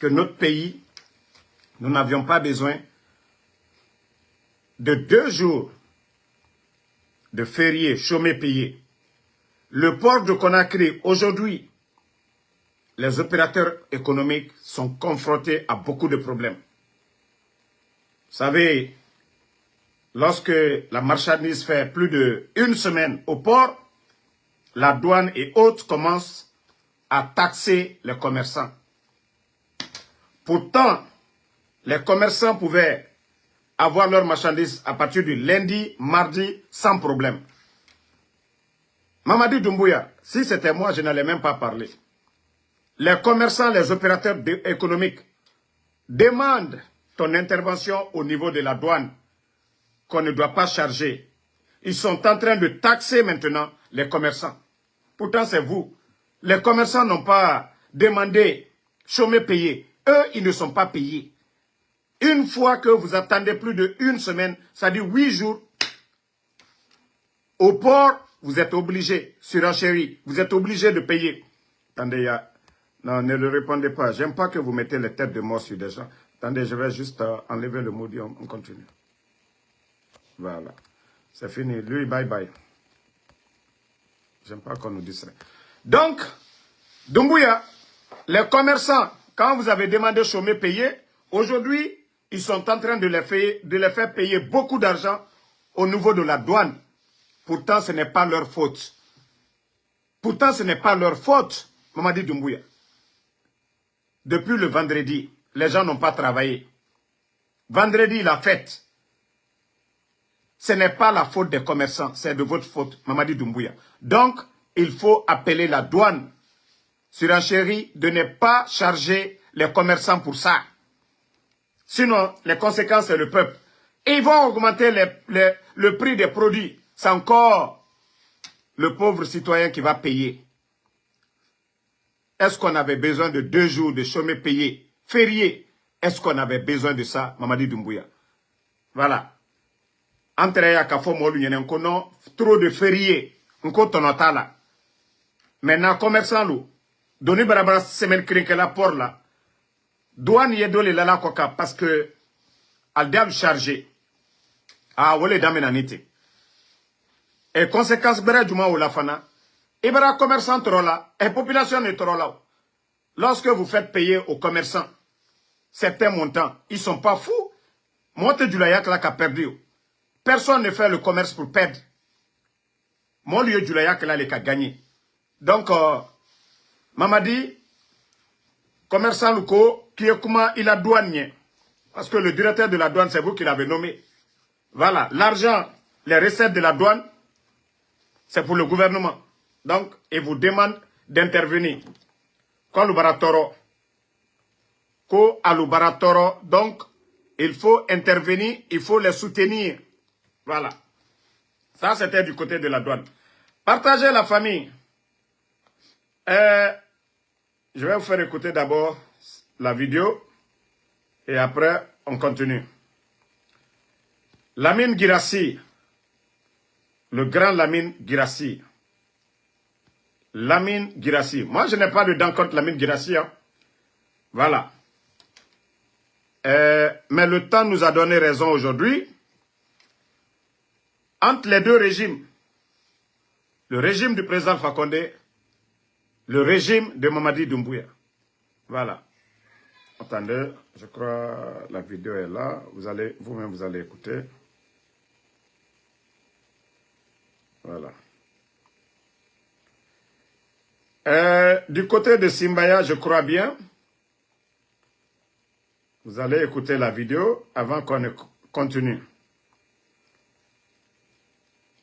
que notre pays, nous n'avions pas besoin de 2 jours de fériés, chômés payés. Le port de Conakry, aujourd'hui, les opérateurs économiques sont confrontés à beaucoup de problèmes. Vous savez, lorsque la marchandise fait plus d'1 semaine au port, la douane et autres commencent à taxer les commerçants. Pourtant, les commerçants pouvaient avoir leurs marchandises à partir du lundi, mardi, sans problème. Mamadi Doumbouya, si c'était moi, je n'allais même pas parler. Les commerçants, les opérateurs économiques demandent ton intervention au niveau de la douane qu'on ne doit pas charger. Ils sont en train de taxer maintenant les commerçants. Pourtant, c'est vous. Les commerçants n'ont pas demandé chômés payés. Eux, ils ne sont pas payés. Une fois que vous attendez plus d'1 semaine, ça dit 8 jours, au port, vous êtes obligé, surenchérie, vous êtes obligé de payer. Attendez, il y a... Non, ne le répondez pas. J'aime pas que vous mettez les têtes de mort sur des gens. Attendez, je vais juste enlever le maudit, on continue. Voilà. C'est fini. Lui, bye bye. J'aime pas qu'on nous distrait. Donc, Doumbouya, les commerçants, quand vous avez demandé chômés payés, aujourd'hui, ils sont en train de les faire payer beaucoup d'argent au niveau de la douane. Pourtant, ce n'est pas leur faute. Pourtant, ce n'est pas leur faute, Mamadi Doumbouya. Depuis le vendredi, les gens n'ont pas travaillé. Vendredi, la fête. Ce n'est pas la faute des commerçants, c'est de votre faute, Mamadi Doumbouya. Donc, il faut appeler la douane, surenchérie, de ne pas charger les commerçants pour ça. Sinon, les conséquences, c'est le peuple. Et ils vont augmenter le prix des produits. C'est encore le pauvre citoyen qui va payer. Est-ce qu'on avait besoin de 2 jours de chômés payés, fériés? Est-ce qu'on avait besoin de ça, Mamadi Doumbouya? Voilà. Entre ya kafo molu yene nkono trop de fériés, nko tonota là. Maintenant commerçant lou, doni barabara semaine krinkela port là. Douane yedole lala koka parce que al diable chargé. Ah wole damenanite. Et conséquence bera djuma ou la fana. Ibera commerçant trola et population est trola. Lorsque vous faites payer aux commerçants certains montants, ils sont pas fous. Monte du layak là qu'a perdu. Personne ne fait le commerce pour perdre. Mon lieu du layak là les a gagné. Donc Mamadi, commerçant Luko, qui est comment il a douanier. Parce que le directeur de la douane, c'est vous qui l'avez nommé. Voilà, l'argent, les recettes de la douane, c'est pour le gouvernement. Donc, il vous demande d'intervenir. Quand l'Ubaratoro, donc, il faut intervenir, il faut les soutenir. Voilà. Ça, c'était du côté de la douane. Partagez la famille. Je vais vous faire écouter d'abord la vidéo et après, on continue. Lamine Guirassy, le grand Lamine Guirassy. Lamine Guirassy. Moi, je n'ai pas de dents contre Lamine Guirassy. Hein. Voilà. Mais le temps nous a donné raison aujourd'hui. Entre les deux régimes, le régime du président Fakonde, le régime de Mamadi Doumbouya. Voilà. Attendez, je crois la vidéo est là. Vous-même, vous allez écouter. Voilà. Du côté de Simbaya, je crois bien. Vous allez écouter la vidéo avant qu'on continue.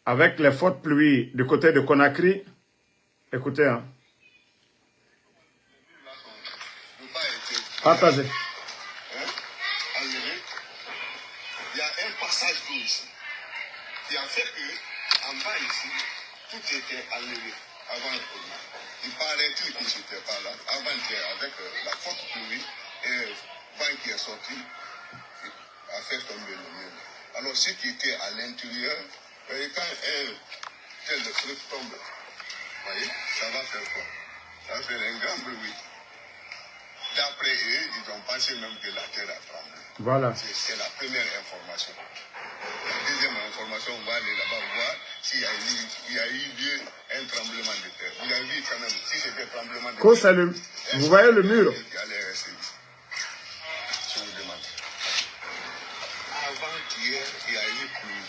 Avec les fortes pluies du côté de Conakry, écoutez, hein. Partagez. Il y a un passage d'eau ici qui a fait que, en bas ici, tout était enlevé avant le problème. Il paraît-il que je n'étais pas là, avant-hier, avec la forte pluie et le vent qui est sorti, a fait tomber le mur. Alors, ceux qui étaient à l'intérieur, voyez, quand un tel truc tombe, voyez, ça va faire quoi? Ça va faire un grand bruit. D'après eux, ils ont pensé même que la terre a tremblé. Voilà. C'est la première information. La deuxième information, on va aller là-bas voir s'il y a eu lieu un tremblement de terre. Vous avez vu quand même, si c'était un tremblement de terre. Vous voyez le mur? Je vous demande. Avant-hier, il y a eu pluie.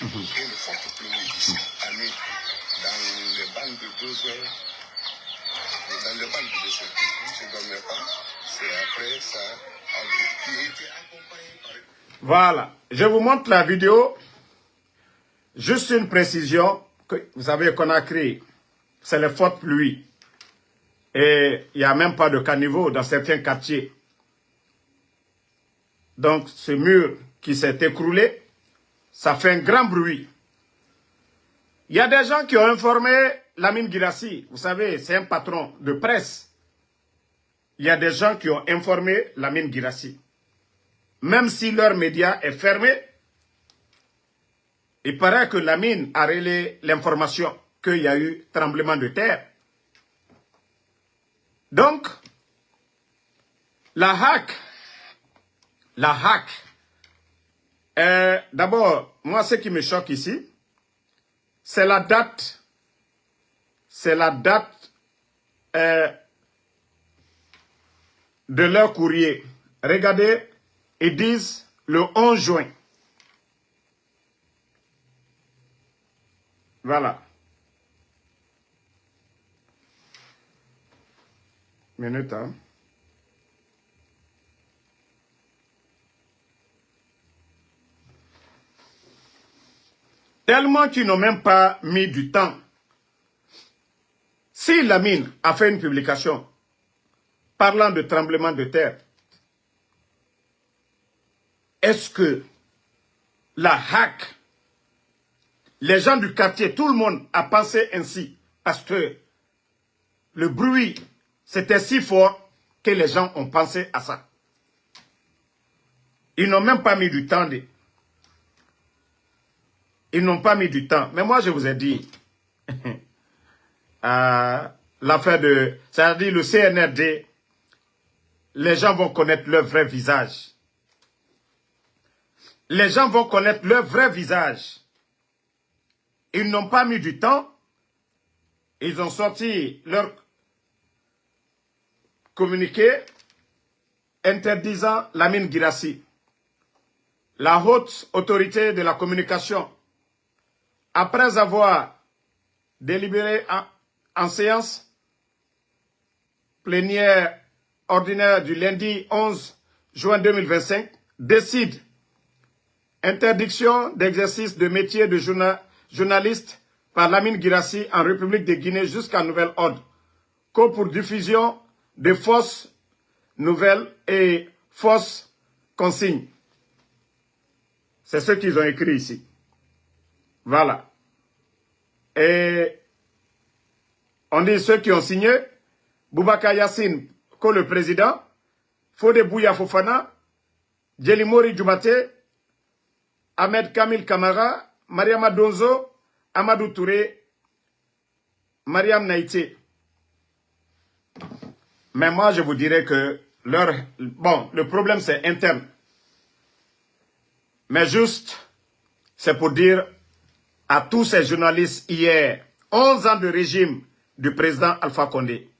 Une forte pluie ici, à nuit, dans les bancs de 2 heures. Dans les bancs de 2 heures. Je ne dormais pas. C'est après ça, qui était accompagné par... Voilà. Je vous montre la vidéo. Juste une précision que vous savez qu'on a créé. C'est les fortes pluies. Et il n'y a même pas de caniveau dans certains quartiers. Donc, ce mur qui s'est écroulé, ça fait un grand bruit. Il y a des gens qui ont informé Lamine Guirassy. Vous savez, c'est un patron de presse. Il y a des gens qui ont informé Lamine Guirassy. Même si leur média est fermé, il paraît que Lamine a relayé l'information qu'il y a eu tremblement de terre. Donc, la hack, d'abord, moi ce qui me choque ici, c'est la date de leur courrier. Regardez, ils disent le 11 juin. Voilà. Minute, hein. Tellement qu'ils n'ont même pas mis du temps. Si Lamine a fait une publication parlant de tremblement de terre, est-ce que la hack, les gens du quartier, tout le monde a pensé ainsi? Parce que le bruit, c'était si fort que les gens ont pensé à ça. Ils n'ont même pas mis du temps. Ils n'ont pas mis du temps. Mais moi, je vous ai dit, l'affaire de... C'est-à-dire le CNRD, les gens vont connaître leur vrai visage. Les gens vont connaître leur vrai visage. Ils n'ont pas mis du temps. Ils ont sorti leur communiqué interdisant Lamine Guirassy. La haute autorité de la communication, après avoir délibéré en séance plénière ordinaire du lundi 11 juin 2025, décide interdiction d'exercice de métier de journaliste par Lamine Guirassy en République de Guinée jusqu'à nouvel ordre, que pour diffusion de fausses nouvelles et fausses consignes. C'est ce qu'ils ont écrit ici. Voilà. Et on dit ceux qui ont signé, Boubacar Yassine, que le président, Fode Bouya Fofana, Djelimori Djoumate, Ahmed Kamil Kamara, Mariama Donzo, Amadou Touré, Mariam Naïté. Mais moi, je vous dirais que le problème c'est interne. Mais juste, c'est pour dire à tous ces journalistes hier, 11 ans de régime du président Alpha Condé.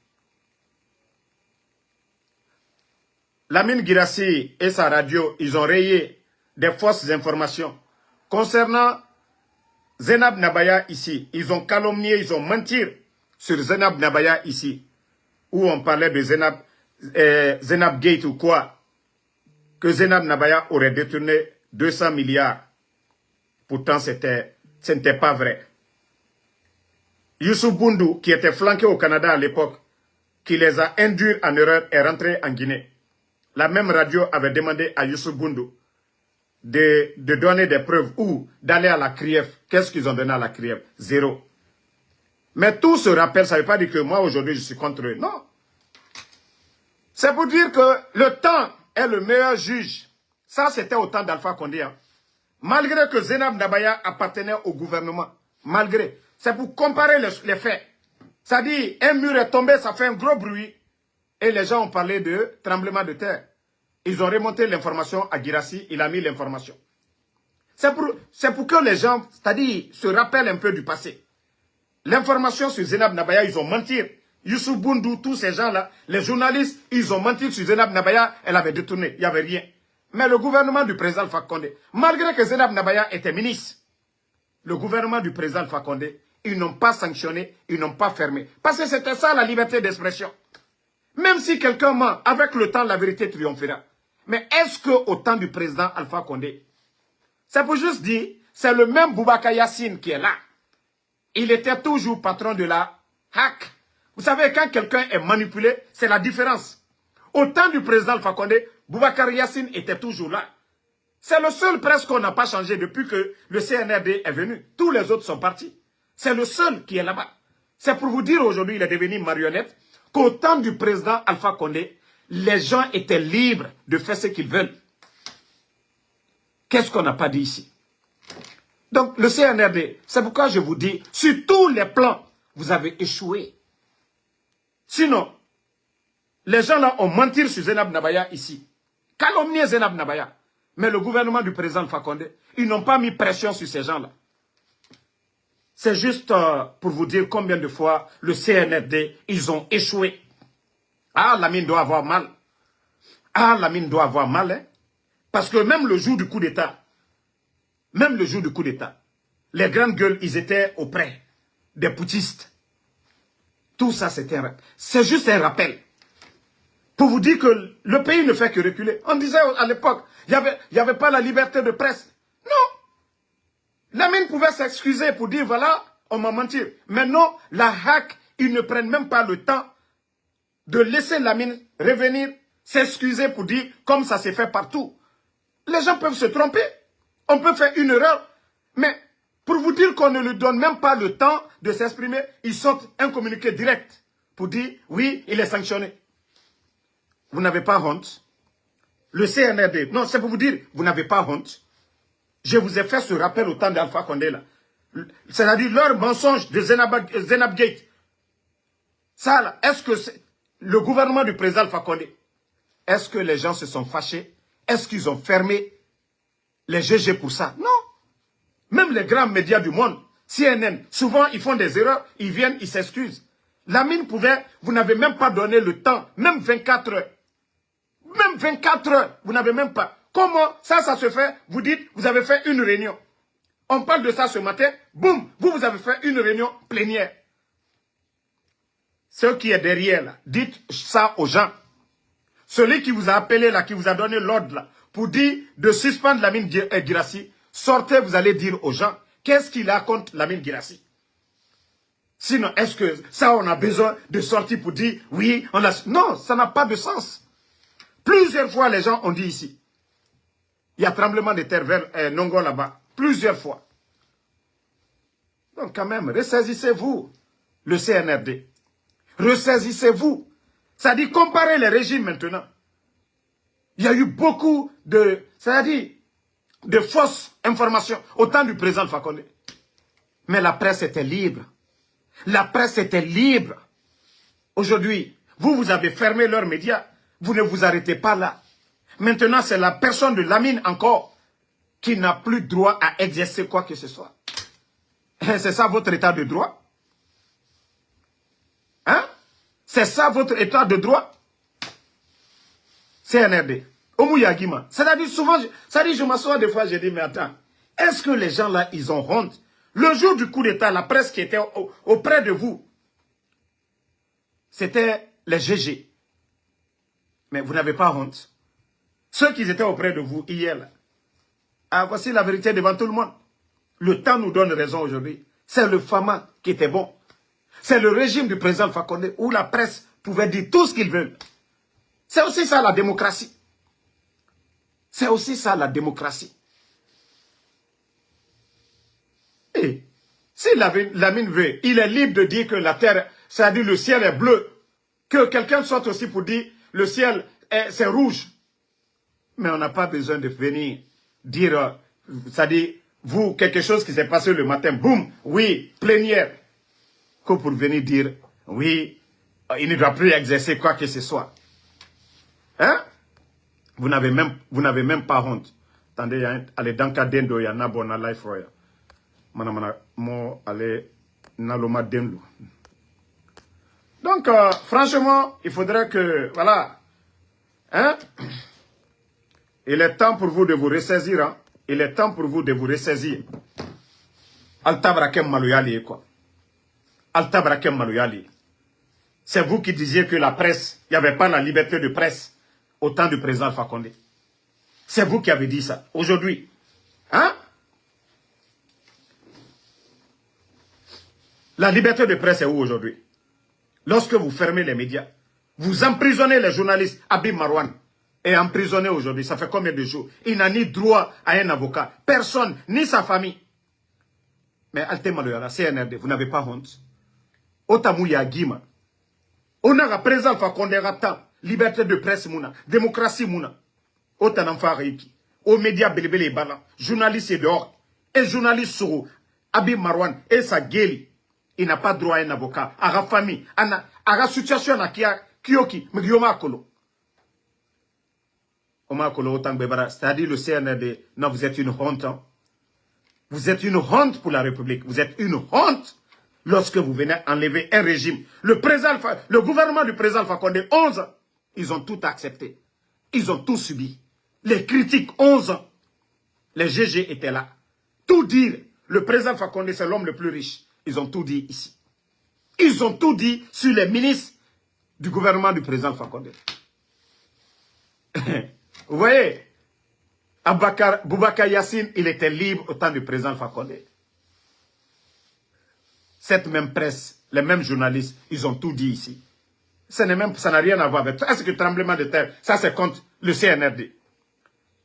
Lamine Guirassy et sa radio, ils ont rayé des fausses informations concernant Zainab Nabaya ici. Ils ont calomnié, ils ont menti sur Zainab Nabaya ici, où on parlait de Zainab Gate ou quoi, que Zainab Nabaya aurait détourné 200 milliards. Pourtant, ce n'était pas vrai. Youssouf Boundou, qui était flanqué au Canada à l'époque, qui les a induits en erreur, est rentré en Guinée. La même radio avait demandé à Youssouf Boundou de donner des preuves ou d'aller à la CRIEF. Qu'est-ce qu'ils ont donné à la CRIEF? Zéro. Mais tout se rappelle, ça ne veut pas dire que moi aujourd'hui je suis contre eux. Non. C'est pour dire que le temps est le meilleur juge. Ça c'était au temps d'Alpha Condé. Hein. Malgré que Zainab Nabaya appartenait au gouvernement. Malgré. C'est pour comparer les faits. C'est-à-dire, un mur est tombé, ça fait un gros bruit. et les gens ont parlé de tremblement de terre. Ils ont remonté l'information à Guirassy, il a mis l'information. C'est pour que les gens, c'est-à-dire, se rappellent un peu du passé. L'information sur Zainab Nabaya, ils ont menti. Youssouf Boundou, tous ces gens-là, les journalistes, ils ont menti sur Zainab Nabaya, elle avait détourné, il n'y avait rien. Mais le gouvernement du président Alpha Condé, malgré que Zainab Nabaya était ministre, le gouvernement du président Alpha Condé, ils n'ont pas sanctionné, ils n'ont pas fermé. Parce que c'était ça la liberté d'expression. Même si quelqu'un ment, avec le temps, la vérité triomphera. Mais est-ce qu'au temps du président Alpha Condé, c'est pour juste dire, c'est le même Boubacar Yassine qui est là. Il était toujours patron de la hack. Vous savez, quand quelqu'un est manipulé, c'est la différence. Au temps du président Alpha Condé, Boubacar Yassine était toujours là. C'est le seul presque qu'on n'a pas changé depuis que le CNRD est venu. Tous les autres sont partis. C'est le seul qui est là-bas. C'est pour vous dire aujourd'hui, il est devenu marionnette, qu'au temps du président Alpha Condé, les gens étaient libres de faire ce qu'ils veulent. Qu'est-ce qu'on n'a pas dit ici? Donc, le CNRD, c'est pourquoi je vous dis, sur tous les plans, vous avez échoué. Sinon, les gens là ont menti sur Zainab Nabaya ici. Calomnié Zainab Nabaya. Mais le gouvernement du président Alpha Condé, ils n'ont pas mis pression sur ces gens-là. C'est juste pour vous dire combien de fois le CNRD, ils ont échoué. Ah, Lamine doit avoir mal. Ah, Lamine doit avoir mal, hein. Parce que même le jour du coup d'État, les grandes gueules, ils étaient auprès des putschistes. Tout ça, c'est juste un rappel. Pour vous dire que le pays ne fait que reculer. On disait à l'époque, il n'y avait pas la liberté de presse. Non. Lamine pouvait s'excuser pour dire, voilà, on m'a menti. Mais non, la hack, ils ne prennent même pas le temps de laisser Lamine revenir, s'excuser pour dire, comme ça s'est fait partout. Les gens peuvent se tromper. On peut faire une erreur. Mais pour vous dire qu'on ne lui donne même pas le temps de s'exprimer, ils sortent un communiqué direct pour dire, oui, il est sanctionné. Vous n'avez pas honte. Le CNRD, non, c'est pour vous dire, vous n'avez pas honte. Je vous ai fait ce rappel au temps d'Alpha Condé là. C'est-à-dire leur mensonge de Zainab Gate. Ça là, est-ce que le gouvernement du président Alpha Condé, est-ce que les gens se sont fâchés? Est-ce qu'ils ont fermé les GG pour ça? Non. Même les grands médias du monde, CNN, souvent ils font des erreurs, ils viennent, ils s'excusent. Lamine pouvait, vous n'avez même pas donné le temps, même 24 heures. Même 24 heures, vous n'avez même pas. Comment ça se fait? Vous dites, vous avez fait une réunion. On parle de ça ce matin, boum, vous avez fait une réunion plénière. Ce qui est derrière là, dites ça aux gens. Celui qui vous a appelé là, qui vous a donné l'ordre là, pour dire de suspendre Lamine Guirassy, sortez, vous allez dire aux gens, qu'est-ce qu'il a contre Lamine Guirassy? Sinon, est-ce que ça, on a besoin de sortir pour dire, oui, on a... Non, ça n'a pas de sens. Plusieurs fois, les gens ont dit ici, il y a tremblement de terre vers Nongo là-bas. Plusieurs fois. Donc quand même, ressaisissez-vous, le CNRD. Ressaisissez-vous. Ça dit comparer les régimes maintenant. Il y a eu beaucoup de, c'est-à-dire, de fausses informations au temps du président Alpha Condé. Mais la presse était libre. La presse était libre. Aujourd'hui, vous avez fermé leurs médias. Vous ne vous arrêtez pas là. Maintenant, c'est la personne de Lamine encore qui n'a plus droit à exercer quoi que ce soit. C'est ça votre état de droit? Hein? C'est ça votre état de droit? CNRD. Omouyagima. C'est-à-dire souvent, je m'assois des fois, je dis, mais attends, est-ce que les gens là, ils ont honte? Le jour du coup d'État, la presse qui était auprès de vous, c'était les GG. Mais vous n'avez pas honte. Ceux qui étaient auprès de vous hier, là, ah, voici la vérité devant tout le monde. Le temps nous donne raison aujourd'hui. C'est le FAMA qui était bon. C'est le régime du président Alpha Condé où la presse pouvait dire tout ce qu'ils veulent. C'est aussi ça la démocratie. C'est aussi ça la démocratie. Et si Lamine veut, il est libre de dire que la terre, c'est-à-dire le ciel est bleu. Que quelqu'un sorte aussi pour dire le ciel c'est rouge. Mais on n'a pas besoin de venir dire, c'est-à-dire, vous, quelque chose qui s'est passé le matin, boum, oui, plénière. Que pour venir dire, oui, il ne doit plus exercer quoi que ce soit. Hein? Vous n'avez même pas honte. Attendez, allez dans le cas d'Endo, il y en a bon à life roya. Manamana, mo, allez, naloma dendo. Donc, franchement, il faudrait que, voilà, hein? Il est temps pour vous de vous ressaisir, hein? Il est temps pour vous de vous ressaisir. Altabrakem malouyali, quoi. Altabrakem malouyali. C'est vous qui disiez que la presse, il n'y avait pas la liberté de presse au temps du président Alpha Condé. C'est vous qui avez dit ça. Aujourd'hui, hein? La liberté de presse est où aujourd'hui? Lorsque vous fermez les médias, vous emprisonnez les journalistes. Habib Marouane est emprisonné aujourd'hui. Ça fait combien de jours? Il n'a ni droit à un avocat. Personne, ni sa famille. Mais Alté Maloyala, CNRD, vous n'avez pas honte. Otamouya Guima. On a président Alpha Condé Rapta. Liberté de presse mouna. Démocratie mouna. Otanamfa Reiki. Aux médias Belebele et Bala. Journalistes et dehors. Et journaliste Soro. Habib Marouane et sa guéli. Il n'a pas droit à un avocat. À la famille. À la situation à Kyoki. Megyoma Kolo. C'est-à-dire le CNRD. Non, vous êtes une honte. Hein? Vous êtes une honte pour la République. Vous êtes une honte lorsque vous venez enlever un régime. Le gouvernement du président Alpha Condé, 11 ans, ils ont tout accepté. Ils ont tout subi. Les critiques, 11 ans. Les GG étaient là. Tout dire. Le président Alpha Condé, c'est l'homme le plus riche. Ils ont tout dit ici. Ils ont tout dit sur les ministres du gouvernement du président Alpha Condé. Vous voyez, Boubacar Yassine, il était libre au temps du président Alpha Condé. Cette même presse, les mêmes journalistes, ils ont tout dit ici. Ça n'a rien à voir avec ça. Est-ce que tremblement de terre, ça c'est contre le CNRD?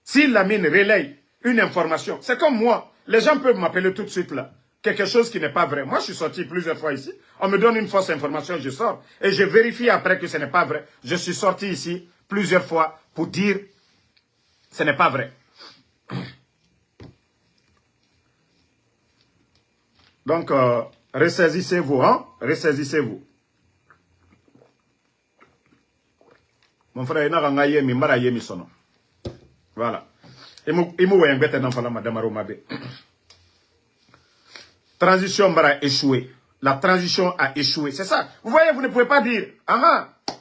Si la mine relaye une information, c'est comme moi. Les gens peuvent m'appeler tout de suite là. Quelque chose qui n'est pas vrai. Moi, je suis sorti plusieurs fois ici. On me donne une fausse information, je sors. Et je vérifie après que ce n'est pas vrai. Je suis sorti ici plusieurs fois pour dire ce n'est pas vrai. Donc, ressaisissez-vous, hein? Ressaisissez-vous. Mon frère, il n'a pas yémi, il n'a yémi son nom. Voilà. Il m'a oué un bête dans la madame Aromabé. Transition a échoué. La transition a échoué. C'est ça. Vous voyez, vous ne pouvez pas dire. Ah ah.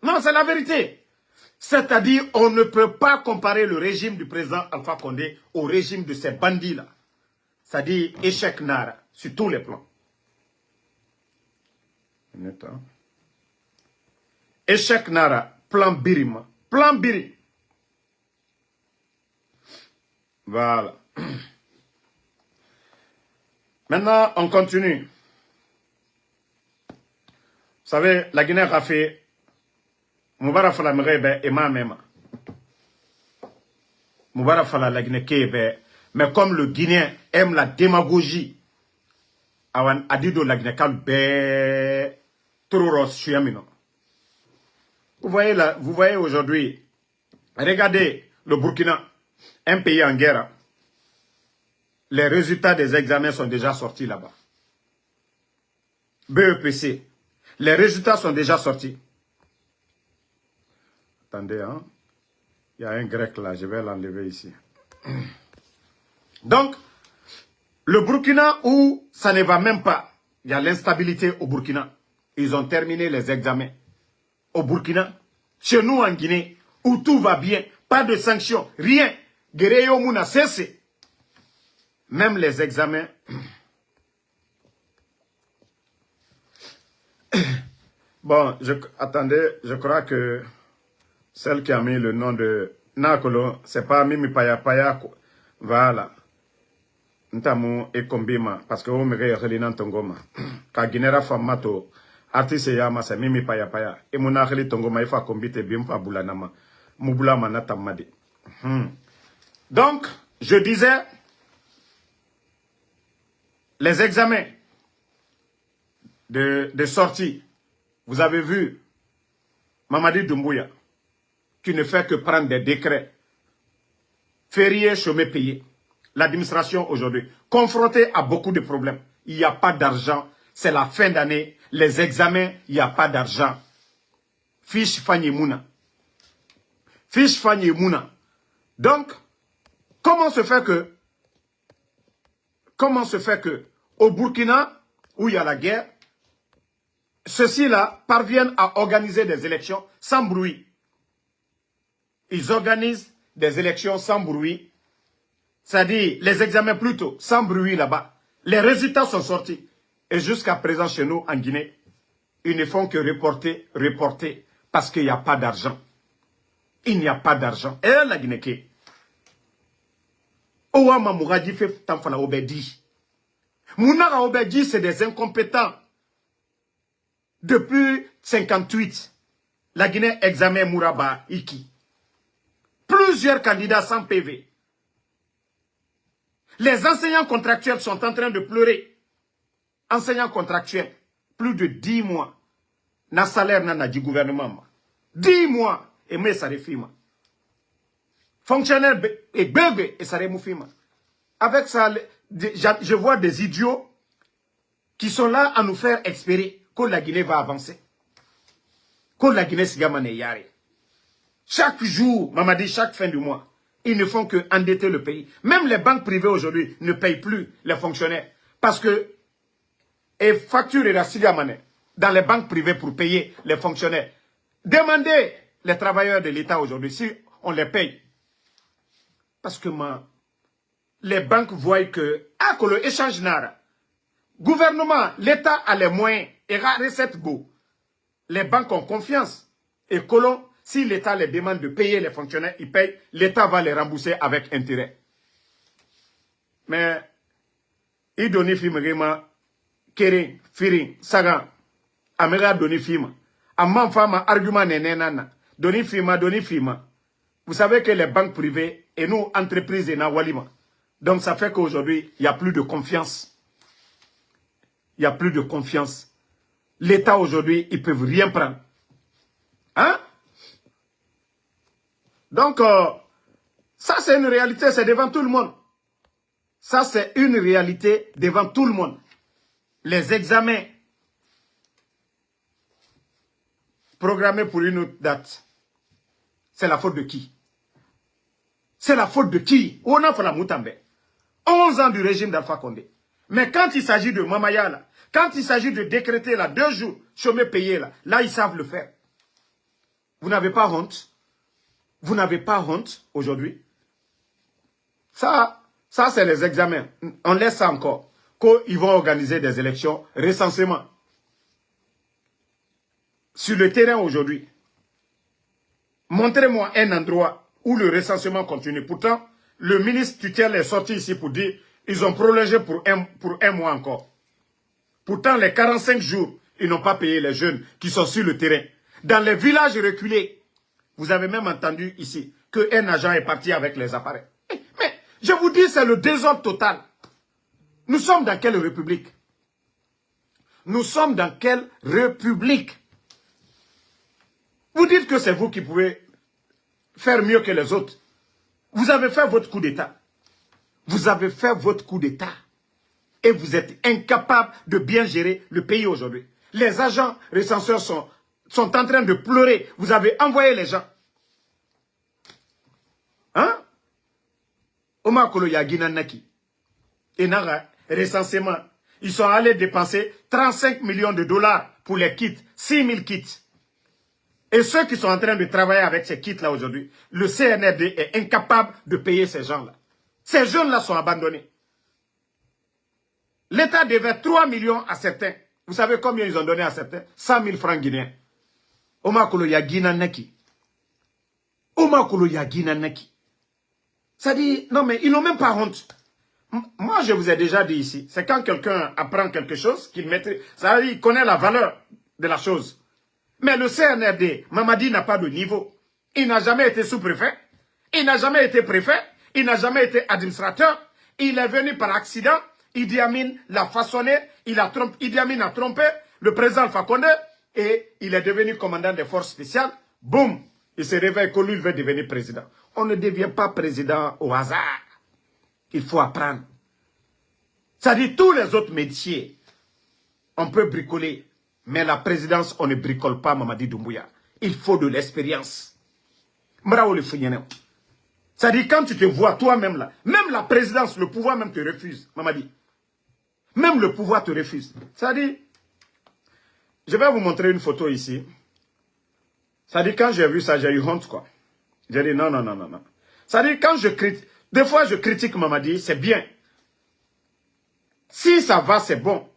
Non, c'est la vérité. C'est-à-dire, on ne peut pas comparer le régime du président Alpha Condé au régime de ces bandits-là. C'est-à-dire, échec Nara, sur tous les plans. Échec Nara, plan Birima. Plan Birim. Voilà. Maintenant, on continue. Vous savez, la Guinée a fait Moubarak Fala Mrebe et ma même. Moubarak Fala la Guinée Kébé. Mais comme le Guinéen aime la démagogie, Awan Adido la Guinée Kalbe Touros Chuyamino. Vous voyez aujourd'hui, regardez le Burkina, un pays en guerre. Les résultats des examens sont déjà sortis là-bas. BEPC. Les résultats sont déjà sortis. Attendez, hein. Il y a un grec là, je vais l'enlever ici. Donc, le Burkina où ça ne va même pas, il y a l'instabilité au Burkina. Ils ont terminé les examens. Au Burkina, chez nous en Guinée, où tout va bien, pas de sanctions, rien. Guerreyo Mouna cessé. Même les examens. Bon, attendez, je crois que celle qui a mis le nom de Nakolo, c'est pas Mimi Paya Paya. Voilà. Ntamu et Kombima, parce que vous me regardez dans Tongoma. Ka Guinera Famato, artiste Yama, c'est Mimi Paya Paya. Et mon arrêt Tongoma, il faut combiter Bimpa Boulanama. Moubula Manata Madi. Donc, je disais. Les examens de sortie, vous avez vu Mamadi Doumbouya, qui ne fait que prendre des décrets, fériés, chômés, payés. L'administration aujourd'hui, confrontée à beaucoup de problèmes. Il n'y a pas d'argent, c'est la fin d'année. Les examens, il n'y a pas d'argent. Fiche Fanny Mouna. Fiche Fanny Mouna. Donc, comment se fait que au Burkina, où il y a la guerre, ceux-ci-là parviennent à organiser des élections sans bruit. Ils organisent des élections sans bruit. C'est-à-dire, les examens plutôt, sans bruit là-bas. Les résultats sont sortis. Et jusqu'à présent, chez nous, en Guinée, ils ne font que reporter, parce qu'il n'y a pas d'argent. Il n'y a pas d'argent. Et la Guinée qui Ouama Mouradi fait Tamfana Obedi. Mounara Obedi, c'est des incompétents. Depuis 58, la Guinée examine Mouraba Iki. Plusieurs candidats sans PV. Les enseignants contractuels sont en train de pleurer. Enseignants contractuels, plus de 10 mois. Na salaire n'a du gouvernement. 10 mois. Et mais ça refima. Fonctionnaire et bébé et ça remoufima. Avec ça, je vois des idiots qui sont là à nous faire espérer que la Guinée va avancer. Que la Guinée s'gamane yare. Chaque jour, Mamadi, chaque fin du mois, ils ne font que endetter le pays. Même les banques privées aujourd'hui ne payent plus les fonctionnaires. Parce que, et facture et la sigamane dans les banques privées pour payer les fonctionnaires. Demandez les travailleurs de l'État aujourd'hui si on les paye. Parce que les banques voient que, que le échange nara, gouvernement, l'État a les moyens et la recette beau. Les banques ont confiance. Et colon, si l'État les demande de payer les fonctionnaires, ils payent, l'État va les rembourser avec intérêt. Mais, il donne film vraiment, Kéré, Firin, Sagan, Amera donne film. Amman fama argument nénénana. Donne film. Vous savez que les banques privées et nous, entreprises et Nawalima. Donc ça fait qu'aujourd'hui, il n'y a plus de confiance. Il n'y a plus de confiance. L'État aujourd'hui, ils ne peuvent rien prendre. Hein? Donc, ça c'est une réalité, c'est devant tout le monde. Ça c'est une réalité devant tout le monde. Les examens programmés pour une autre date, c'est la faute de qui? C'est la faute de qui? On a fait la Moutambe. 11 ans du régime d'Alpha Condé. Mais quand il s'agit de Mamaya, là, quand il s'agit de décréter là, 2 jours, chômé payé là, ils savent le faire. Vous n'avez pas honte? Vous n'avez pas honte aujourd'hui? Ça c'est les examens. On laisse ça encore. Qu'ils vont organiser des élections, recensement. Sur le terrain aujourd'hui, montrez-moi un endroit où le recensement continue. Pourtant, le ministre tutelle est sorti ici pour dire ils ont prolongé pour un mois encore. Pourtant, les 45 jours, ils n'ont pas payé les jeunes qui sont sur le terrain. Dans les villages reculés, vous avez même entendu ici qu'un agent est parti avec les appareils. Mais je vous dis, c'est le désordre total. Nous sommes dans quelle république? Nous sommes dans quelle république? Vous dites que c'est vous qui pouvez faire mieux que les autres. Vous avez fait votre coup d'État. Vous avez fait votre coup d'État. Et vous êtes incapable de bien gérer le pays aujourd'hui. Les agents recenseurs sont en train de pleurer. Vous avez envoyé les gens. Hein? Oma Kolo Yagina Naki. Et Nara, recensement. Ils sont allés dépenser 35 millions de dollars pour les kits. 6 000 kits. Et ceux qui sont en train de travailler avec ces kits-là aujourd'hui, le CNRD est incapable de payer ces gens-là. Ces jeunes-là sont abandonnés. L'État devait 3 millions à certains. Vous savez combien ils ont donné à certains? 100 000 francs guinéens. Omakolo Yagina Neki. Omakolo Yagina Neki. Ça dit, non mais ils n'ont même pas honte. Moi je vous ai déjà dit ici, c'est quand quelqu'un apprend quelque chose, qu'il maîtrise, ça veut dire qu'il connaît la valeur de la chose. Mais le CNRD, Mamadi n'a pas de niveau. Il n'a jamais été sous-préfet. Il n'a jamais été préfet. Il n'a jamais été administrateur. Il est venu par accident. Idi Amin l'a façonné. Idi Amin a trompé le président Alpha Condé. Et il est devenu commandant des forces spéciales. Boum! Il se réveille que lui, il veut devenir président. On ne devient pas président au hasard. Il faut apprendre. Ça dit tous les autres métiers. On peut bricoler. Mais la présidence, on ne bricole pas, Mamadi Doumbouya. Il faut de l'expérience. C'est-à-dire, quand tu te vois toi-même là, même la présidence, le pouvoir même te refuse, Mamadi. Même le pouvoir te refuse. C'est-à-dire, je vais vous montrer une photo ici. C'est-à-dire, quand j'ai vu ça, j'ai eu honte, quoi. J'ai dit non, non, non, non, non. C'est-à-dire, quand je critique, des fois je critique Mamadi, c'est bien. Si ça va, c'est bon.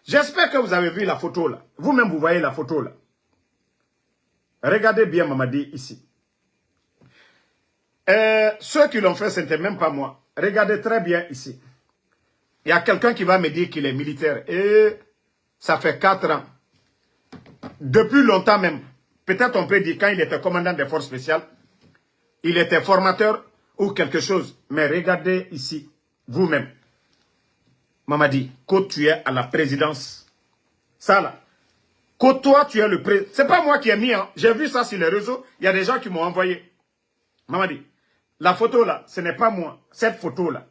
J'espère que vous avez vu la photo là. Vous-même, vous voyez la photo là. Regardez bien Mamadi ici. Ceux qui l'ont fait, ce n'était même pas moi. Regardez très bien ici. Il y a quelqu'un qui va me dire qu'il est militaire. Et ça fait 4 ans. Depuis longtemps même. Peut-être on peut dire quand il était commandant des forces spéciales. Il était formateur ou quelque chose. Mais regardez ici. Vous-même. Mamadi, quand tu es à la présidence. Ça là. Quand toi tu es le président. C'est pas moi qui ai mis. Hein. J'ai vu ça sur les réseaux. Il y a des gens qui m'ont envoyé. Mamadi. La photo là, ce n'est pas moi. Cette photo là.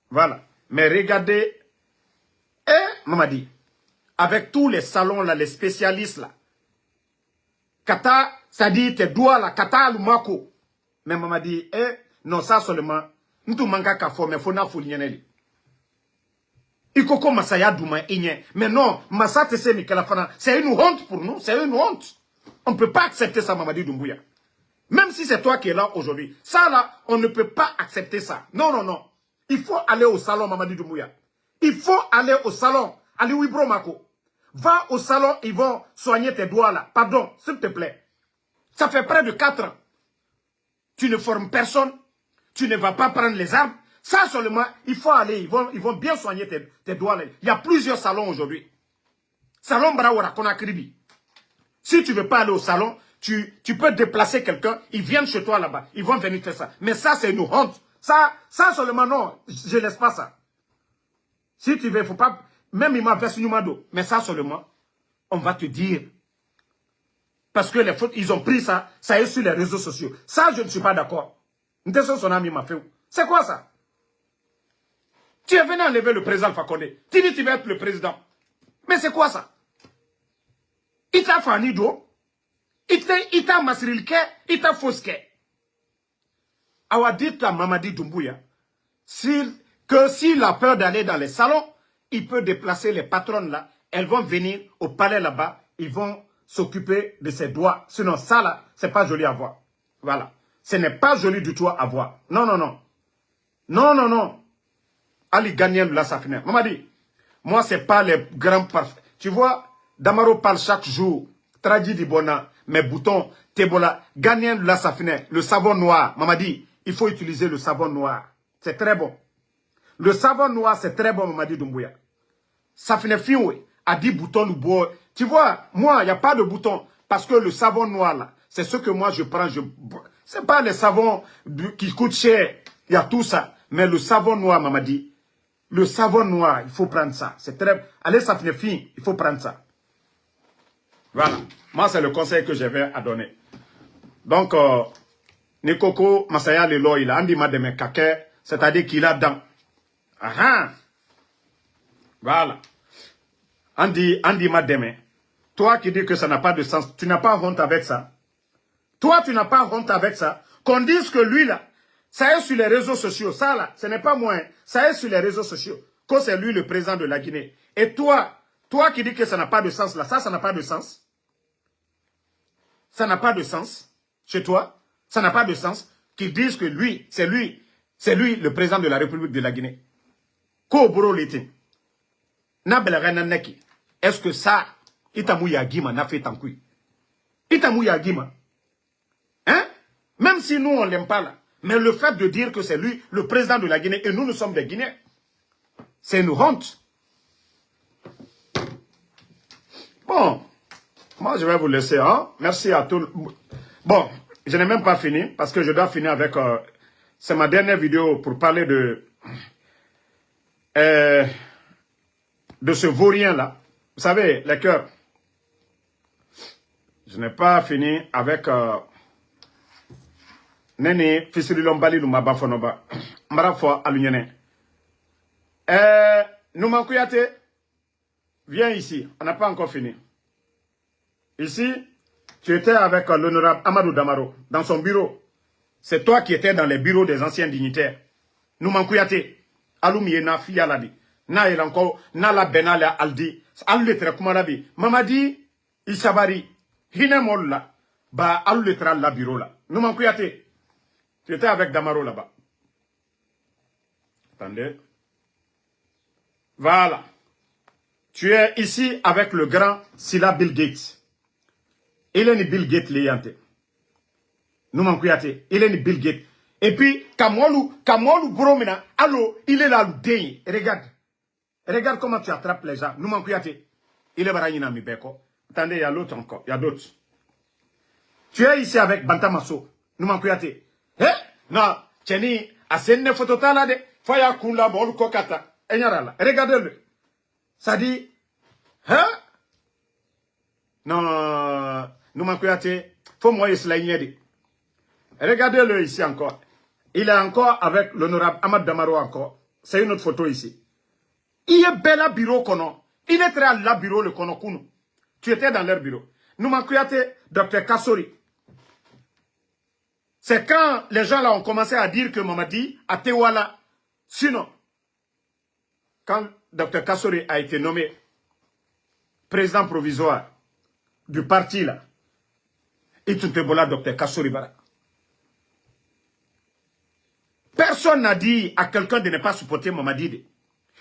Voilà. Mais regardez. Mamadi. Avec tous les salons là, les spécialistes là. Kata, ça dit tes doigts là, kata lumako. Mais Mamadi, non, ça seulement. Nous manquons qu'à former, faut n'a fouligneneli. Ikoko Masaya Douma Inye. Mais non, Massa Tese Mikelafana, c'est une honte pour nous, c'est une honte. On ne peut pas accepter ça, Mamadi Doumbouya. Même si c'est toi qui es là aujourd'hui. Ça là, on ne peut pas accepter ça. Non, non, non. Il faut aller au salon, Mamadi Doumbouya. Il faut aller au salon. Ali Wibro Mako. Va au salon, ils vont soigner tes doigts là. Pardon, s'il te plaît. Ça fait près de 4 ans. Tu ne formes personne. Tu ne vas pas prendre les armes. Ça seulement, il faut aller. Ils vont bien soigner tes doigts là. Il y a plusieurs salons aujourd'hui. Salon Brawara Konakribi. Si tu ne veux pas aller au salon, tu peux déplacer quelqu'un. Ils viennent chez toi là-bas. Ils vont venir faire ça. Mais ça, c'est une honte. Ça seulement, non. Je ne laisse pas ça. Si tu veux, il ne faut pas... Même il m'a versé Numado. Mais ça seulement, on va te dire. Parce que les fautes, ils ont pris ça. Ça est sur les réseaux sociaux. Ça, je ne suis pas d'accord. Son ami m'a fait. C'est quoi ça? Tu es venu enlever le président Fakonde. Tu dis que tu vas être le président. Mais c'est quoi ça? Il t'a fani d'eau. Il t'a masrilke. Il t'a fauské. Awa dit à Mamadi Doumbouya que s'il a peur d'aller dans les salons, il peut déplacer les patronnes là. Elles vont venir au palais là-bas. Ils vont s'occuper de ses doigts. Sinon, ça là, c'est pas joli à voir. Voilà. Ce n'est pas joli du tout à voir. Non, non, non. Non, non, non. Ali Gagnen là, ça finit. Mamadi, moi, c'est pas les grands parfaits. Tu vois, Damaro parle chaque jour. Tradi di Bona, mes boutons, Tebola. Gagnen là, ça finit. Le savon noir. Mamadi, il faut utiliser le savon noir. C'est très bon. Le savon noir, c'est très bon, Mamadi Doumbouya. Ça finit fioué. A 10 boutons, le bois. Tu vois, moi, il n'y a pas de boutons. Parce que le savon noir, là, c'est ce que moi, je prends. C'est pas les savons qui coûtent cher. Il y a tout ça. Mais le savon noir, Mamadi, le savon noir, il faut prendre ça. C'est très... Allez, ça finit fin, il faut prendre ça. Voilà. Moi, c'est le conseil que j'avais à donner. Donc, Nikoko Masaya Lelo, il a andi mademe kake, c'est-à-dire qu'il a dans. Ah. Voilà. Andi mademe. Toi qui dis que ça n'a pas de sens, tu n'as pas honte avec ça. Toi, tu n'as pas honte avec ça. Qu'on dise que lui, là, ça est sur les réseaux sociaux. Ça, là, ce n'est pas moi. Hein. Ça est sur les réseaux sociaux. Que c'est lui le président de la Guinée. Et toi qui dis que ça n'a pas de sens, là, ça n'a pas de sens. Ça n'a pas de sens. Chez toi, ça n'a pas de sens. Qu'ils disent que lui, c'est lui le président de la République de la Guinée. Koboro l'été. Est-ce que ça, Itamouya Gima n'a fait tant qu'il Itamouya Gima. Hein? Même si nous, on ne l'aime pas là. Mais le fait de dire que c'est lui, le président de la Guinée, et nous, nous sommes des Guinéens, c'est une honte. Bon, moi, je vais vous laisser. Hein? Merci à tous. Bon, je n'ai même pas fini, parce que je dois finir avec... c'est ma dernière vidéo pour parler de ce vaurien-là. Vous savez, les cœurs. Je n'ai pas fini avec... Nene, Fisilombali, Lumaba Fonoba, Marafo, Alunyene. Nouman Kouyate, viens ici. On n'a pas encore fini. Ici, tu étais avec l'honorable Amadou Damaro dans son bureau. C'est toi qui étais dans les bureaux des anciens dignitaires. Nous m'encouyate. Alumie na fiya la bi. Na il encore na la benale aldi. Alu le tra kuma la bi. Mamadi Isabari. Hine mol la. Ba alu le tra la bureau là. Nous m'encouyate. Tu étais avec Damaro là-bas. Attendez. Voilà. Tu es ici avec le grand Sila Bill Gates. Il est ni Bill Gates liante. Nous m'encouyate. Il est ni Bill Gates. Et puis, Kamolu Bromina, allô, il est là, le déni. Regarde. Regarde comment tu attrapes les gens. Nous m'encouyate. Il est barayina mi beko. Attendez, il y a l'autre encore. Il y a d'autres. Tu es ici avec Bantamaso. Nous m'encouyate. Eh? Non, Tcheni, à Senne Fototala de Faya Kula Bol Kokata. Regardez-le. Ça dit, hein? Non, nous m'encouyate. Faut moi, il se l'a. Regardez-le ici encore. Il est encore avec l'honorable Ahmad Damaro encore. C'est une autre photo ici. Il est bel à bureau kono. Il est très à la bureau le kono kunu. Tu étais dans leur bureau. Nous m'encouyate Dr Kassori. C'est quand les gens là ont commencé à dire que Mamadi a Tewala. Sinon, quand Dr Kassori a été nommé président provisoire du parti là, et tout est bon là, Dr Kassori Bara. Personne n'a dit à quelqu'un de ne pas supporter Mamadi.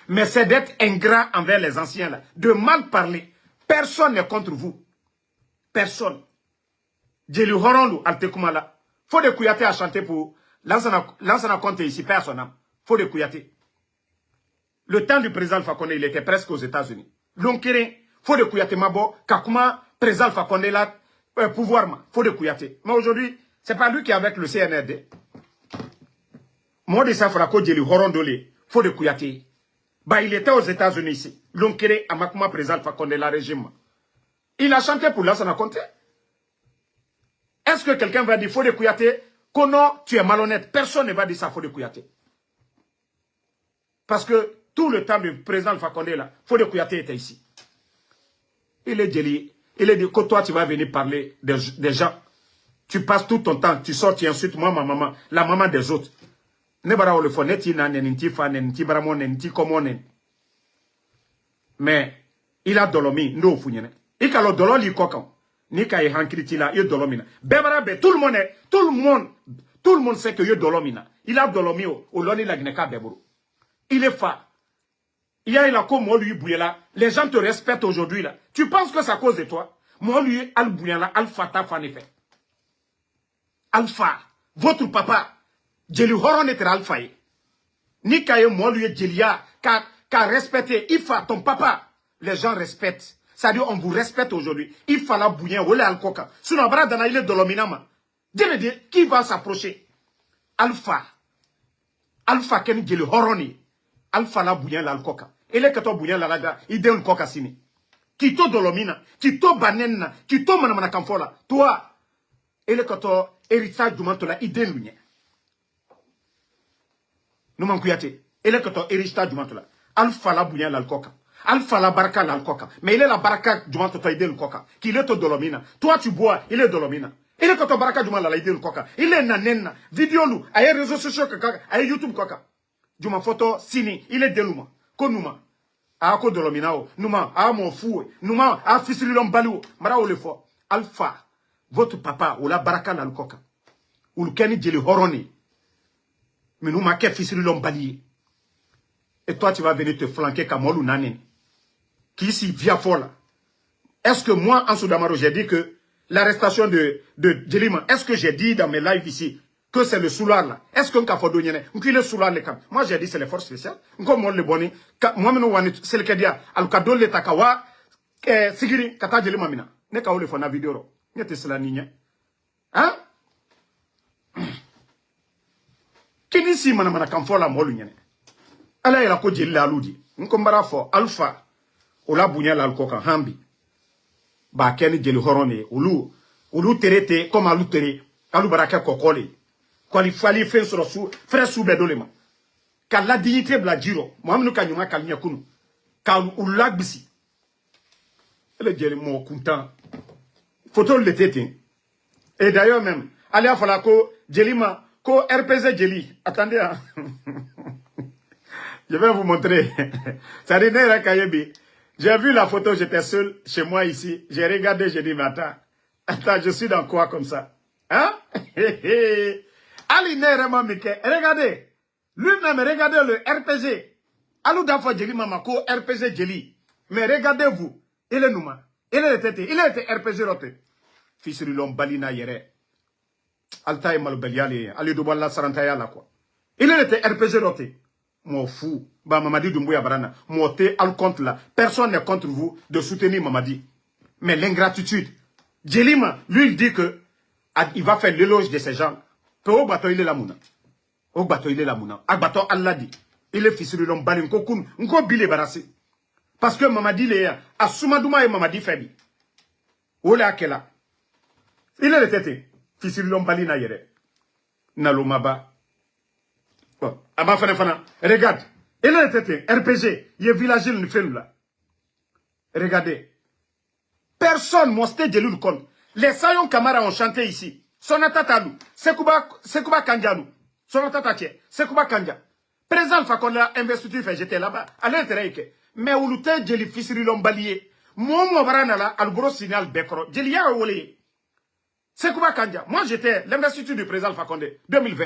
Mais c'est d'être ingrat envers les anciens là, de mal parler. Personne n'est contre vous. Personne. Djeli Horonlu Altekumala. Faut de Kouyaté à chanter pour Lansana Conte ici, personne. Faut de Kouyaté. Le temps du président Fakonde, il était presque aux États-Unis. L'Onkéré, faut de Kouyaté Mabo, Kakuma, président Fakonde là, pouvoir, faut de Kouyaté. Mais aujourd'hui, c'est pas lui qui est avec le CNRD. Modi Safrako Djeli Horondole, faut de Kouyaté. Bah, il était aux États-Unis ici. L'Onkéré, Amakuma, président Fakonde, la régime. Il a chanté pour Lansana Conte. Est-ce que quelqu'un va dire faut de Kouyaté? Kono, tu es malhonnête. Personne ne va dire ça, faut de Kouyaté. Parce que tout le temps du président Fakonde là, faut de Kouyaté était ici. Il est dit que toi tu vas venir parler des gens. Tu passes tout ton temps, tu sors, tu insultes moi, ma maman, la maman des autres. Mais il a dolomi, nous founyene. Il a dolon li kokan. Ni ka hankriti la, il dolomina. Bebarabe, tout le monde sait que il dolomina. Il a dolomi au loni la gneka beboro. Il est fa. Il y a la comme moi lui bouillé là. Les gens te respectent aujourd'hui là. Tu penses que c'est à cause de toi? Moi lui al bouillé là, al fata fan effet. Alpha, votre papa, Djeli Horon était alpha. Ni kaye moi lui Djelia, qu'a respecté, Ifa, ton papa. Les gens respectent. C'est-à-dire, on vous respecte aujourd'hui. Il fallait bouiller, ou le alcoca. Sinon, Bradana, il est de l'ominama. Dis-le, qui va s'approcher? Alpha. Alpha, ken Djeli Horoni. Alpha la bouillant l'alcoca. Et les kato bouillant la laga, il donne coca sini. Kito dolomina, kito banena, kito manamana kamfola. Toi, et les kato héritage du mantola, il donne l'union. Nous m'encouyate. Et les kato héritage du mantola. Alpha la bouillant l'alcoca. Alpha la baraka l'alcoca. Mais il est la baraka du mantola, il donne le coca. Qu'il est au dolomina. Toi, tu bois, il est dolomina. Il est kato baraka du mantola, il donne le coca. Il est nanena. Vidéo nous, à les réseaux sociaux, à YouTube coca. Juma photo sini il est deluma konuma a ko dolominao numa a mon fou numa a fisililom balu mara le fo alpha votre papa ou la baraka na lukoka ou le keni Djeli Horoni mais numa ke fisililom bali et toi tu vas venir te flanquer comme Molu Nanen qui ici via folle. Est-ce que moi en Soudamaro j'ai dit que l'arrestation de Djelima, est-ce que j'ai dit dans mes lives ici que c'est le soulard là? Est-ce qu'un café d'oignon, le soulard les camps? Moi j'ai dit c'est les forces spéciales. Comme le boni, moi c'est le kedia, al kadol le takawa, sigiri kata Djelima mina. Ne ka ole fona vidéo. Ne te cela ninya. Hein? Kini si mana kamfola molu nyene. Ala ila ko Djeli la aludi. Nkombara fo alpha ola bunya la alkoka hambi. Ba keni Djeli Horoni ulu terete comme alu tere. Alu baraka kokole. Qualifier fait sur sous frère sous bedolema car la dignité bla jiro mohamnu kanyuma kalnya kunu ka ulagbisi ele Djeli mo kuntan photo le tétin. Et d'ailleurs même, allez à Falako, Jelima, ko RPZ Jeli. Attendez, hein. Je vais vous montrer. Ça dit, j'ai vu la photo, j'étais seul chez moi ici. J'ai regardé, j'ai dit, mais attends, je suis dans quoi comme ça? Hein? Ali Nerema Mike, regardez. Lui-même, regardez le RPG. Alou Dafa Jeli Mamako, RPG Jeli. Mais regardez-vous. Il est Nouma. Il est tête. Il est RPG rote. Fils de l'homme Balina Yere. Altaï Malbeliali. Ali Dubala Sarantaya la quoi. Il est RPG rote. Moi fou. Bah Mamadi Doumbouya Barana. Moi t'es al contre là. Personne n'est contre vous de soutenir Mamadi. Mais l'ingratitude. Jelima, lui, il dit que il va faire l'éloge de ces gens. Que au bateau, il est la mouna. Au bateau, il est la mouna. Au bateau, Allah dit. Il est fils de l'homme Balin Kokoun. Nko bile barassi. Parce que Mamadi le a Soumadouma et Mamadi Fabi. Ola Akela. Il est le tête. Fils de l'homme Balina Yere. Nalomaba. Bon. Aba Fana. Regarde. Il est le tête. RPG. Il est village il fait là. Regardez. Personne m'a dit le compte. Les Sayon Kamara ont chanté ici. Sonata Talou. Sekouba Kandianou. Sonata Taché. Sekouba Kandia. Président Fakonde la investiture fait j'étais là-bas. À l'intérieur. Mais où l'outé Djeli Fissiri Lombalié. Moi, Varanala, Alboro Signal Bekro. Djeli ya Wole. Sekouba Kandia. Moi, j'étais l'investiture du président Fakonde 2020.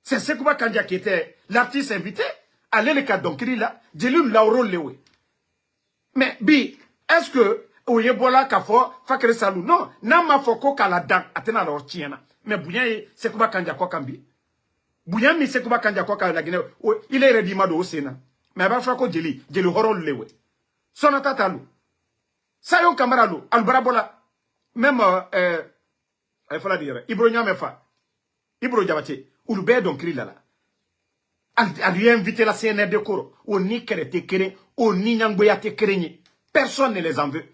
C'est Sekouba Kandia qui était l'artiste invité. À l'élèque Donkiri là. Djeli Lauro Lewe. Mais, bi, est-ce que Oyebola Kafo, Fakere Salou, non, Nama Foko Kaladan, Atena leur tiena. Mais Bouyan, Sekouba Kandia Kokambi. Bouyan, mi Sekouba Kandia Kokambi, il est redimado au Sénat. Mais Abafako Djeli, Djeli Horol Lewe. Sonata Talou. Sayon Kamaralo, Albarabola. Même, il faut la dire, Ibro Nyamefa. Ibro Diabate, Oulube Donkri Lala. A lui invité la CNR de Koro. Au ni Kerete Kere, au ni Nyangboyate Kerenye. Personne ne les en veut.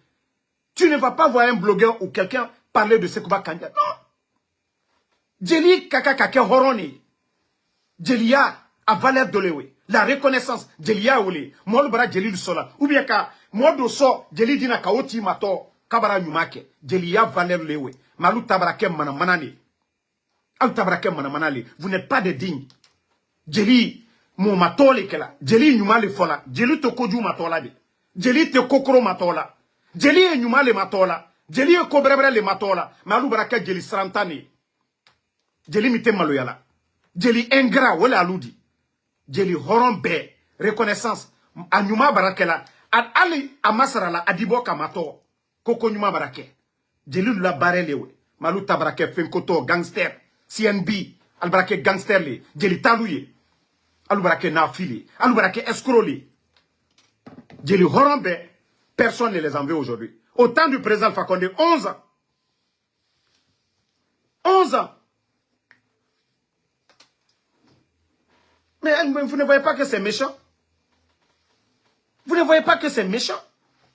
Tu ne vas pas voir un blogueur ou quelqu'un parler de Sekouba Kandia. Non. Djeli Kaka Kake Horoni. Djelia a valeur de lewe. La reconnaissance. Djelia Oule. Molbara Djeli du Sola. Ou bien ka, Modo So, Djeli Dina Kaoti Mato, Kabara Numake. Djelia valeur lewe. Malou Tabrakem Manamanani. Al Tabrakem Manamanali. Vous n'êtes pas des dignes. Djeli, mon matole kela. Djeli Numale Fola. Djeli Tokoju Matola. Djeli te kokoro matola. Djeli e nyuma le matola. Djeli e kobrebre le matola. Malou baraka djeli srantani. Djeli mite maloyala. Djeli ingrat wala aludi. Djeli horombe. Reconnaissance. A nyuma barakela. Ad ali amasarala adibo kamato. Koko nyuma barake. Djeli la barelewe. Malou tabarake fenkoto gangster. CNB. Al barake gangster le. Djeli talouye. Alou barake nafili. Alou barake escroli. Djeli Horombe, personne ne les en veut aujourd'hui. Au temps du président Fakonde, 11 ans. 11 ans. Mais vous ne voyez pas que c'est méchant? Vous ne voyez pas que c'est méchant?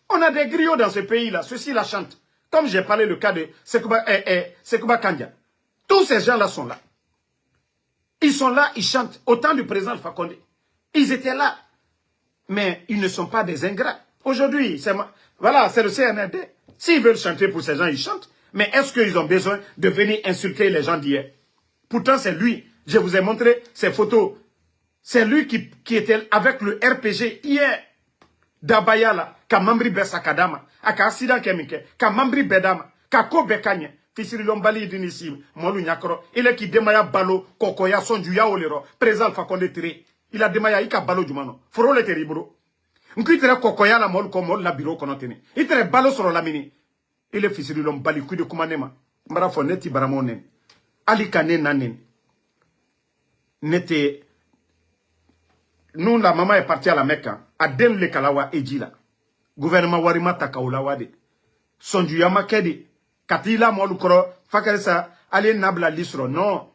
On a des griots dans ce pays-là. Ceux-ci la chantent. Comme j'ai parlé le cas de Sekouba Kandia. Tous ces gens-là sont là. Ils sont là, ils chantent. Au temps du président Fakonde. Ils étaient là. Mais ils ne sont pas des ingrats. Aujourd'hui, c'est le CNRD. S'ils veulent chanter pour ces gens, ils chantent. Mais est-ce qu'ils ont besoin de venir insulter les gens d'hier? Pourtant, c'est lui. Je vous ai montré ces photos. C'est lui qui était avec le RPG hier. Dabaya là, Kamambri Besakadama, Aka Asida Kemike, Kamambri Bedama, Kako Bekanye, Fisiri Lombali Dinisi, Molu Nyakoro, il est qui demaya balo, Kokoya Sonjuya Olero, présent Fakonde Tiré. Il a demaya Ika balo du mano. Foro le terribro. Nkuitere Kokoya la mol comme la bureau konotene. Itere balo sur la mini. Il est Fisiri Lombali Kude Kumanema. Mbarafo neti baramonen. Ali Kane nanen. Nete. Nous, la maman est partie à la Mecque. Adem le Kalawa Ejila. Gouvernement Warima Takaulawade. Sonjuyama Kedi. Katila Molukro. Fakaresa. Ale Nabla Lisro. Non.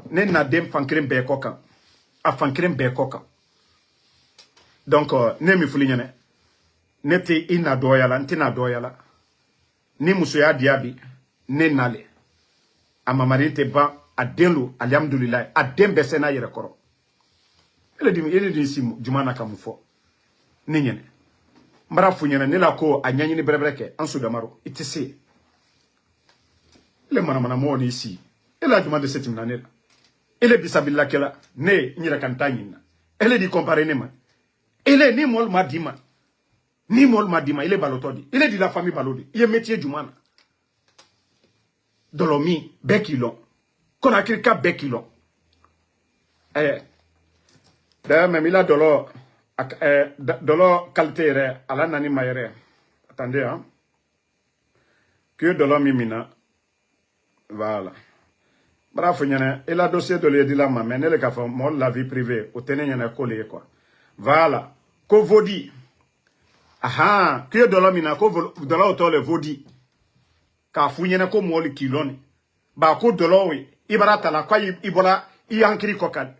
Ne Nadem Fankrem Bekoka. A Fankrem Bekoka. Donc, ne mi fulignane. Nete ina doyala. Ntina doyala. Ni musuya diabi. Ne nale. A mamari te ba. Adenlu. Alhamdulillah. Adem besena yerekoro. Il dit ici, Jumana Kamufo. Ninyene. Mbara funyana ne la ko a ɲaɲini bɛrɛbɛrɛ en Soudamaro. I tɛ se. Le manamana mo ni ici. Elle a demandé cette année là. Elle est bisabilla kela. Ne nyira kantanyina. Elle est dit comparer ne ma. Elle est ni mol madima. Ni mol madima. Il est balotodi. Il est de la famille balodi. Il est métier du man. Dolomi bekilon. Konakirika bekilon. D'ailleurs même il a dolo qualité ré ala nani mayere. Attendez hein. Que dolo mimina. Voilà. Bravo, il a dossier de l'édila, mais il a fait la vie privée. Au tenez, il y a collé quoi. Voilà. Ko vodi. Aha. Que de l'homme, il a de l'auto le vodi. Ka fouillé ko moli kiloni. Ba ko de l'eau, ibarata la quoi, ibola, yankri kokal.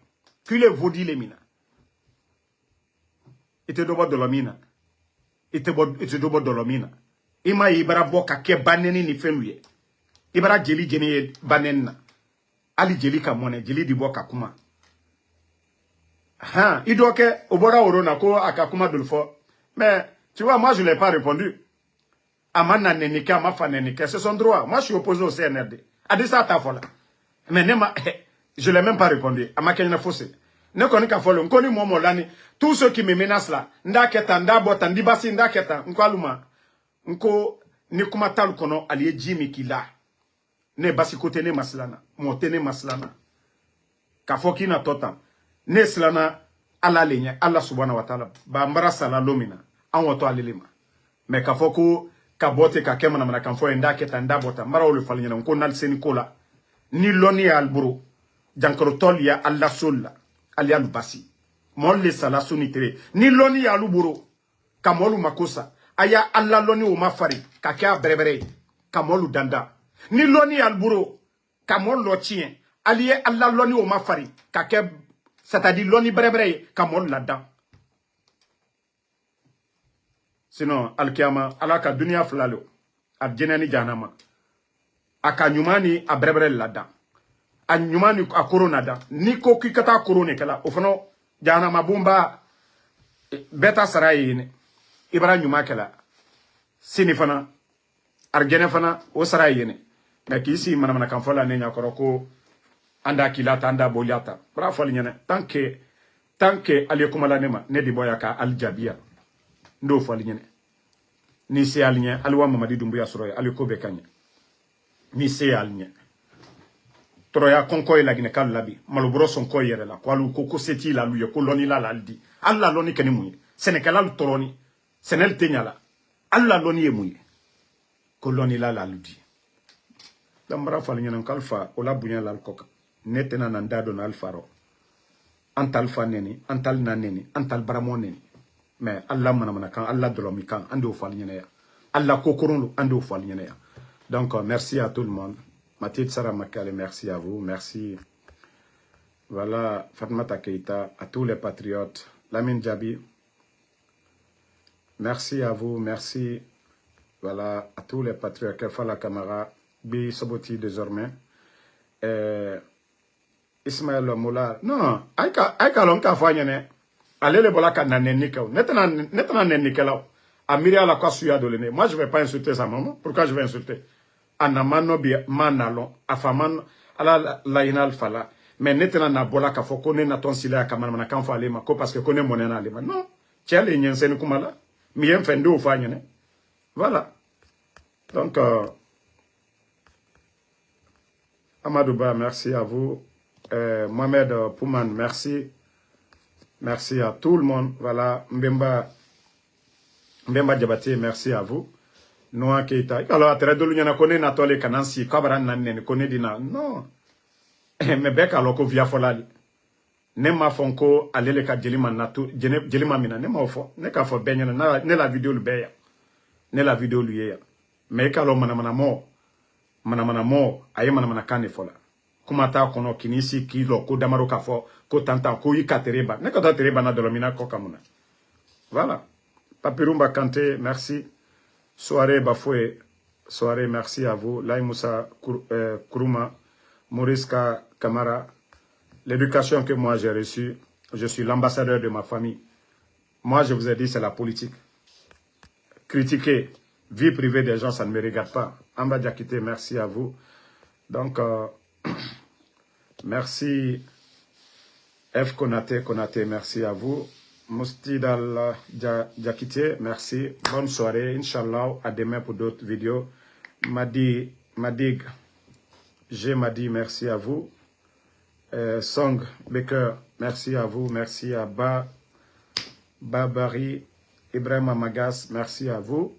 Que le vodi les mina. Ite dobo de l'omina. Ite dobo de l'omina. Ima ibara boka ke baneni ni fenuye. Ibara jeli jeni banenna. Ali jeli ka mone, jeli di boka kuma. Ha, idoke, obora orona ko akakuma dolfo. Mais, tu vois, moi je l'ai pas répondu. Amana nenike, amafa nenike, c'est son droit. Moi je suis opposé au CNRD. Adisa ta fola. Mais je l'ai même pas répondu. Amakenya fosse. Ne koni ka folo, nkoni momo lani. Tous ceux qui me menacent là, ndaketa, ndabota, ndibasi, ndaketa, nkwaluma. Nko, nikuma talu kono, aliye jimi kila. Ne basi kote ne maslana. Mote ne maslana. Kafoki na tota. Ne slana ala lenye. Allah subhanahu wa ta'ala. Ba mbara sala lomina. Anwato alilima. Me kafoko kabote kakema na manakamfo enda keta ndabota. Mbara ulu falinyana. Nko naliseni kola. Ni loni ya alburo. Jankarotol ya Allah sola. Ali alubasi. Mole sala sunitere. Ni loni ya aluburo. Kamolu makosa. Aya Allah loni umafari. Kakea brebere. Kamolu danda. Ni loni alburo, kamon lo tien, allié Allah loni o mafari, kake, c'est-à-dire loni brebre, kamon là-dedans. Sinon, alkiama, alaka dunia flalo, a djenani janama, aka nyumani a brebre là-dedans, a nyumani a corona da, ni ko kikata corona kala, ofano, janama bumba, beta sarayi, ibara nyuma kala, sinifana, arjene fana, o sarayi. Mais qui ici, madame la fola nenya koroko, anda kilata, anda boliata. Bravo, lignane. Tant que ali kumala nema, ne di boyaka al jabia. Ndo fo lignane. Ni se aligné, alwa mamadi dumbuya soroya, ali ko bekanye. Ni se aligné. Toroya konko la gine kal labi. Malubro son ko yere la. Kwalu koko seti la luye, ko loni la laldi. Alla loni keni mouye. Senekala lu toroni. Senel tenyala. Alla loni ye mouye. Ko loni la laldi. Dambara falinyana kalfa ola bunya lal koka netena nandado na alfaro antal faneni antal naneni antal baramon neni mais Allah mana kan Allah dolomi kan ando falinyana ya Allah kokorolo ando falinyana ya. Donc merci à tout le monde. Mathilde Sarah Makale, merci à vous, merci. Voilà, Fatmata Keita, à tous les patriotes, Lamine Djabi, merci à vous, merci. Voilà, à tous les patriotes, Kefala Kamara, Bi Soboti désormais. Ismaël Moula. Non, aïka lonka fanyene. Allez le bolaka na nenike. Netana nenike là. Amiri ala kwa suya dolene. Moi je vais pas insulter sa maman. Pourquoi je vais insulter? Anamano bi manalon. Afaman ala la inal fala. Mais netana na bolaka fo kone na ton sila kamana na kanfa alema ko parce que kone monena alema. Non. Tiens nyensen kumala. Mien fendo fanyene. Voilà. Donc Amadouba, merci à vous. Mohamed Pouman, merci. Merci à tout le monde. Voilà. Mbemba Djabati, merci à vous. Noa Keita. Alors, à travers de l'Union, on a tolé kanansi, kabran nanen, connaît dina. Non. Mais bec alors qu'on via folali. Nema fonko, allez ka jelima natu, jelima mina, nema ofo. Ne ka fo benya, ne la vidéo le beya. Ne la vidéo lui ya. Mais kalo manamana mo. Manamana mo, aye manamana kane fola. Kumata kono kinisi kilo ko damaro kafo ko tanta ko yika tereba. Ne kata tereba na dolomina ko kamuna. Voilà. Papirumba Kanté, merci. Soirée Bafoué, soirée, merci à vous. Lai Moussa Kourouma, Mauriska Kamara. L'éducation que moi j'ai reçue, je suis l'ambassadeur de ma famille. Moi je vous ai dit c'est la politique. critiquer vie privée des gens, ça ne me regarde pas. Amba Diakité, merci à vous. Donc, merci. F. Konaté, merci à vous. Moustidal Diakité, merci. Bonne soirée. Inch'Allah, à demain pour d'autres vidéos. Madig, merci à vous. Song Baker, merci à vous. Merci à Babari, Ibrahim Amagas, merci à vous.